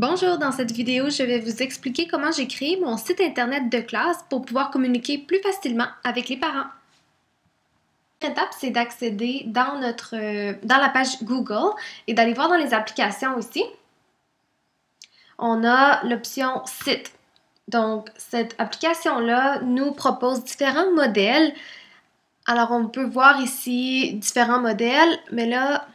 Bonjour, dans cette vidéo, je vais vous expliquer comment j'ai créé mon site internet de classe pour pouvoir communiquer plus facilement avec les parents. La première étape, c'est d'accéder dans la page Google et d'aller voir dans les applications aussi. On a l'option Site. Donc, cette application-là nous propose différents modèles. Alors, on peut voir ici différents modèles, mais là,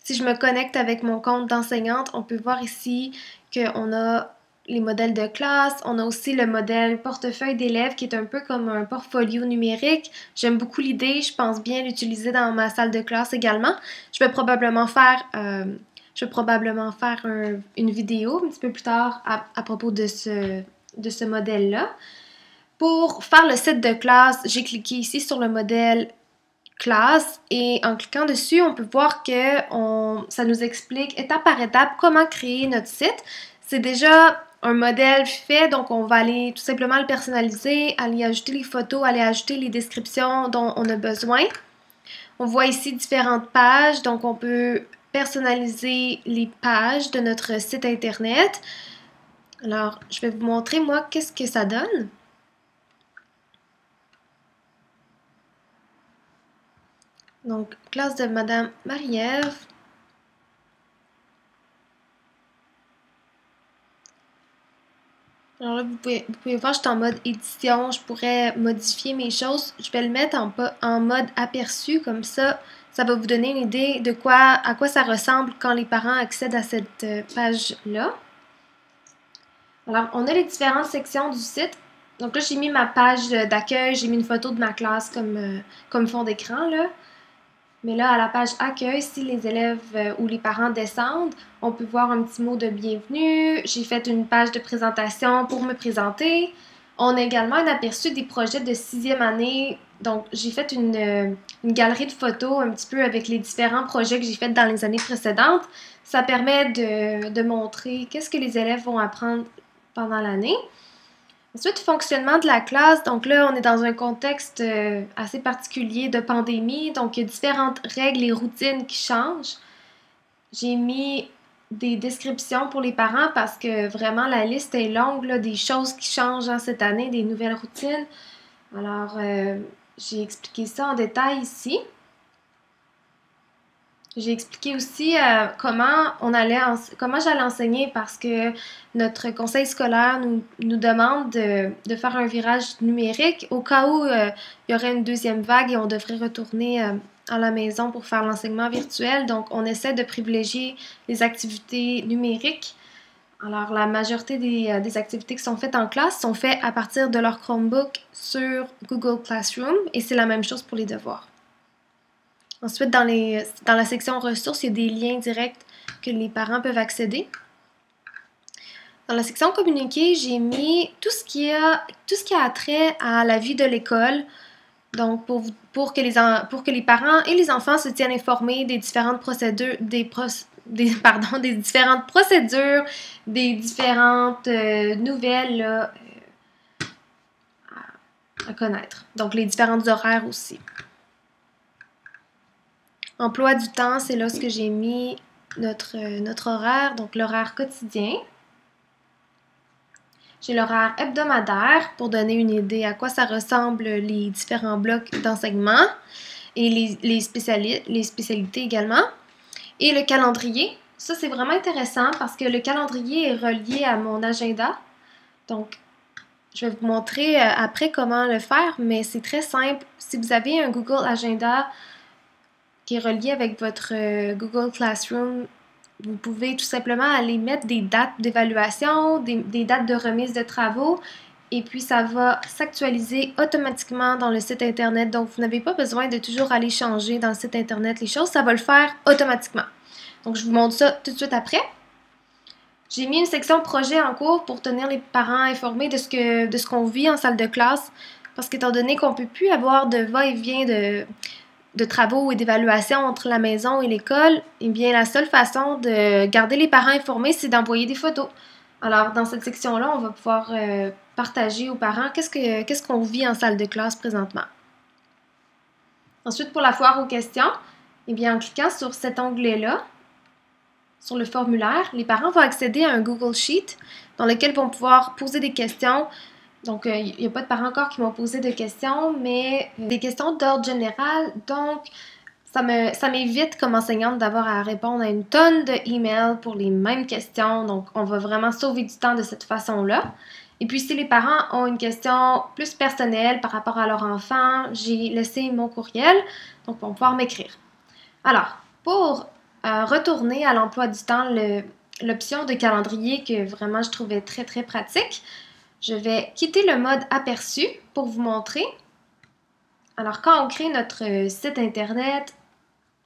si je me connecte avec mon compte d'enseignante, on peut voir ici qu'on a les modèles de classe. On a aussi le modèle portefeuille d'élèves qui est un peu comme un portfolio numérique. J'aime beaucoup l'idée, je pense bien l'utiliser dans ma salle de classe également. Je vais probablement faire une vidéo un petit peu plus tard à propos de ce modèle-là. Pour faire le site de classe, j'ai cliqué ici sur le modèle classe et en cliquant dessus, on peut voir que ça nous explique étape par étape comment créer notre site. C'est déjà un modèle fait, donc on va aller tout simplement le personnaliser, aller ajouter les photos, aller ajouter les descriptions dont on a besoin. On voit ici différentes pages, donc on peut personnaliser les pages de notre site internet. Alors, je vais vous montrer moi qu'est-ce que ça donne. Donc, classe de Madame Marie-Ève. Alors là, vous pouvez voir, je suis en mode édition. Je pourrais modifier mes choses. Je vais le mettre en mode aperçu, comme ça va vous donner une idée de à quoi ça ressemble quand les parents accèdent à cette page-là. Alors, on a les différentes sections du site. Donc là, j'ai mis ma page d'accueil, j'ai mis une photo de ma classe comme fond d'écran, là. Mais là, à la page accueil, si les élèves ou les parents descendent, on peut voir un petit mot de bienvenue. J'ai fait une page de présentation pour me présenter. On a également un aperçu des projets de 6e année. Donc, j'ai fait une galerie de photos un petit peu avec les différents projets que j'ai faits dans les années précédentes. Ça permet de montrer qu'est-ce que les élèves vont apprendre pendant l'année. Ensuite, fonctionnement de la classe. Donc là, on est dans un contexte assez particulier de pandémie. Donc, il y a différentes règles et routines qui changent. J'ai mis des descriptions pour les parents parce que vraiment, la liste est longue là, des choses qui changent cette année, des nouvelles routines. Alors, j'ai expliqué ça en détail ici. J'ai expliqué aussi comment j'allais enseigner parce que notre conseil scolaire nous demande de faire un virage numérique au cas où il y aurait une deuxième vague et on devrait retourner à la maison pour faire l'enseignement virtuel. Donc, on essaie de privilégier les activités numériques. Alors, la majorité des activités qui sont faites en classe sont faites à partir de leur Chromebook sur Google Classroom et c'est la même chose pour les devoirs. Ensuite, dans la section ressources, il y a des liens directs que les parents peuvent accéder. Dans la section communiquer, j'ai mis tout ce qui a trait à la vie de l'école. Donc, pour que les parents et les enfants se tiennent informés des différentes procédures, des différentes procédures, des différentes nouvelles là, à connaître. Donc, les différents horaires aussi. Emploi du temps, c'est là ce que j'ai mis notre horaire, donc l'horaire quotidien. J'ai l'horaire hebdomadaire pour donner une idée à quoi ça ressemble les différents blocs d'enseignement et les spécialités également. Et le calendrier, ça c'est vraiment intéressant parce que le calendrier est relié à mon agenda. Donc, je vais vous montrer après comment le faire, mais c'est très simple. Si vous avez un Google Agenda qui est relié avec votre Google Classroom, vous pouvez tout simplement aller mettre des dates d'évaluation, des dates de remise de travaux, et puis ça va s'actualiser automatiquement dans le site internet. Donc, vous n'avez pas besoin de toujours aller changer dans le site internet les choses, ça va le faire automatiquement. Donc, je vous montre ça tout de suite après. J'ai mis une section projet en cours pour tenir les parents informés de ce qu'on vit en salle de classe, parce qu'étant donné qu'on ne peut plus avoir de va-et-vient de travaux et d'évaluation entre la maison et l'école, eh bien, la seule façon de garder les parents informés, c'est d'envoyer des photos. Alors, dans cette section-là, on va pouvoir partager aux parents qu'est-ce qu'on vit en salle de classe présentement. Ensuite, pour la foire aux questions, eh bien, en cliquant sur cet onglet-là, sur le formulaire, les parents vont accéder à un Google Sheet dans lequel ils vont pouvoir poser des questions. Donc, il n'y a pas de parents encore qui m'ont posé de questions, mais des questions d'ordre général. Donc, ça m'évite comme enseignante d'avoir à répondre à une tonne de emails pour les mêmes questions. Donc, on va vraiment sauver du temps de cette façon-là. Et puis, si les parents ont une question plus personnelle par rapport à leur enfant, j'ai laissé mon courriel, donc ils vont pouvoir m'écrire. Alors, pour retourner à l'emploi du temps, l'option de calendrier que vraiment je trouvais très très pratique, je vais quitter le mode aperçu pour vous montrer. Alors, quand on crée notre site internet,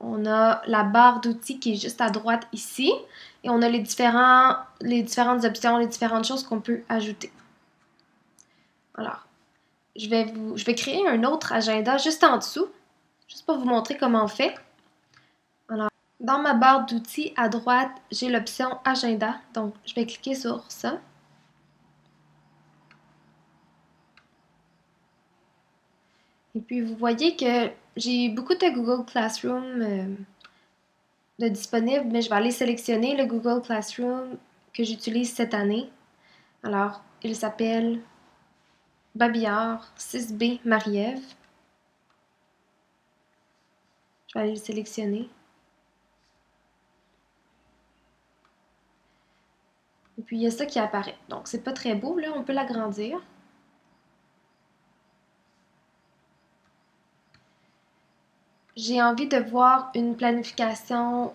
on a la barre d'outils qui est juste à droite ici et on a les différentes options, les différentes choses qu'on peut ajouter. Alors, je vais créer un autre agenda juste en dessous, juste pour vous montrer comment on fait. Alors, dans ma barre d'outils à droite, j'ai l'option agenda, donc je vais cliquer sur ça. Et puis, vous voyez que j'ai beaucoup de Google Classroom de disponible, mais je vais aller sélectionner le Google Classroom que j'utilise cette année. Alors, il s'appelle Babillard 6B Marie-Ève. Je vais aller le sélectionner. Et puis, il y a ça qui apparaît. Donc, c'est pas très beau, là. On peut l'agrandir. J'ai envie de voir une planification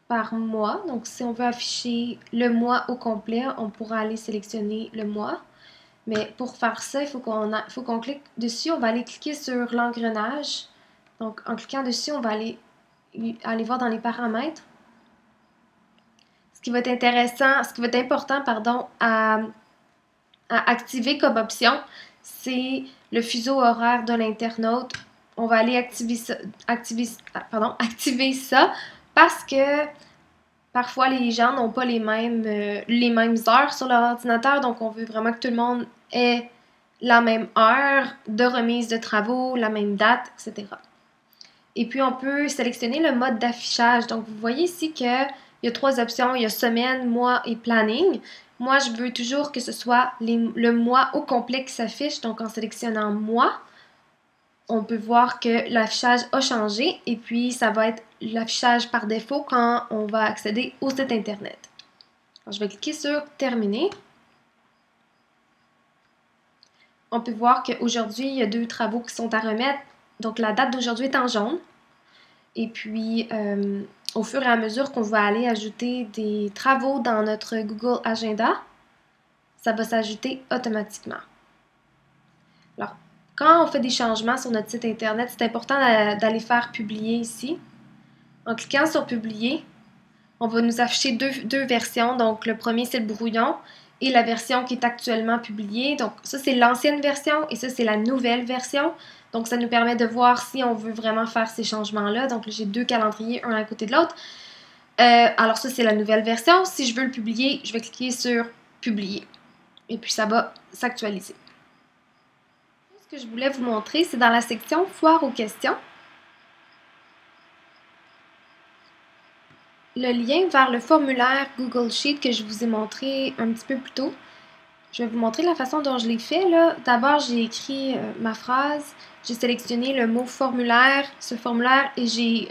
par mois. Donc, si on veut afficher le mois au complet, on pourra aller sélectionner le mois. Mais pour faire ça, il faut qu'on clique dessus. On va aller cliquer sur l'engrenage. Donc, en cliquant dessus, on va aller voir dans les paramètres. Ce qui va être intéressant, ce qui va être important, pardon, à activer comme option, c'est le fuseau horaire de l'internaute. On va aller activer ça parce que parfois les gens n'ont pas les mêmes heures sur leur ordinateur, donc on veut vraiment que tout le monde ait la même heure de remise de travaux, la même date, etc. Et puis on peut sélectionner le mode d'affichage. Donc vous voyez ici qu'il y a 3 options, il y a semaine, mois et planning. Moi, je veux toujours que ce soit le mois au complet qui s'affiche. Donc en sélectionnant mois, on peut voir que l'affichage a changé et puis ça va être l'affichage par défaut quand on va accéder au site internet. Alors, je vais cliquer sur terminer. On peut voir qu'aujourd'hui, il y a 2 travaux qui sont à remettre. Donc la date d'aujourd'hui est en jaune. Et puis, au fur et à mesure qu'on va aller ajouter des travaux dans notre Google Agenda, ça va s'ajouter automatiquement. Alors, quand on fait des changements sur notre site internet, c'est important d'aller faire publier ici. En cliquant sur publier, on va nous afficher deux versions. Donc, le premier, c'est le brouillon et la version qui est actuellement publiée. Donc, ça, c'est l'ancienne version et ça, c'est la nouvelle version. Donc, ça nous permet de voir si on veut vraiment faire ces changements-là. Donc, j'ai 2 calendriers, un à côté de l'autre. Alors, ça, c'est la nouvelle version. Si je veux le publier, je vais cliquer sur publier. Et puis, ça va s'actualiser. Ce que je voulais vous montrer, c'est dans la section foire aux questions. Le lien vers le formulaire Google Sheet que je vous ai montré un petit peu plus tôt. Je vais vous montrer la façon dont je l'ai fait. D'abord, j'ai écrit ma phrase, j'ai sélectionné le mot formulaire, ce formulaire, et j'ai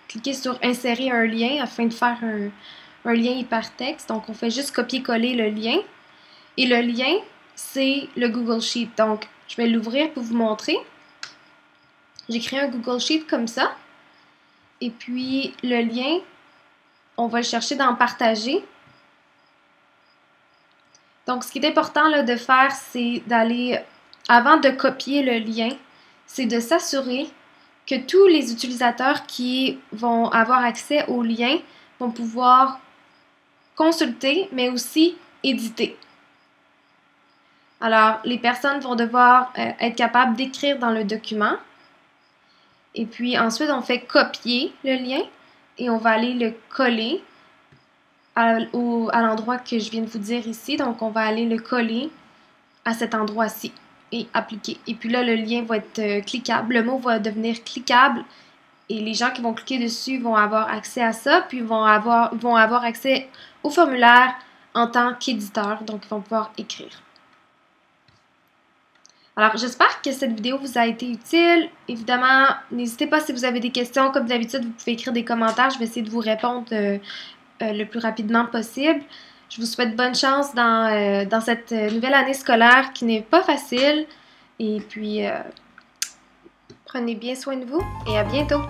cliqué sur insérer un lien afin de faire un lien hypertexte. Donc, on fait juste copier-coller le lien. Et le lien, c'est le Google Sheet. Donc, je vais l'ouvrir pour vous montrer. J'ai créé un Google Sheet comme ça. Et puis, le lien, on va le chercher dans Partager. Donc, ce qui est important là, de faire, c'est d'aller, avant de copier le lien, c'est de s'assurer que tous les utilisateurs qui vont avoir accès au lien vont pouvoir consulter, mais aussi éditer. Alors, les personnes vont devoir être capables d'écrire dans le document. Et puis ensuite, on fait copier le lien et on va aller le coller à l'endroit que je viens de vous dire ici. Donc, on va aller le coller à cet endroit-ci et appliquer. Et puis là, le lien va être cliquable. Le mot va devenir cliquable et les gens qui vont cliquer dessus vont avoir accès à ça, puis vont avoir accès au formulaire en tant qu'éditeur, donc ils vont pouvoir écrire. Alors, j'espère que cette vidéo vous a été utile. Évidemment, n'hésitez pas si vous avez des questions. Comme d'habitude, vous pouvez écrire des commentaires. Je vais essayer de vous répondre le plus rapidement possible. Je vous souhaite bonne chance dans cette nouvelle année scolaire qui n'est pas facile. Et puis, prenez bien soin de vous et à bientôt!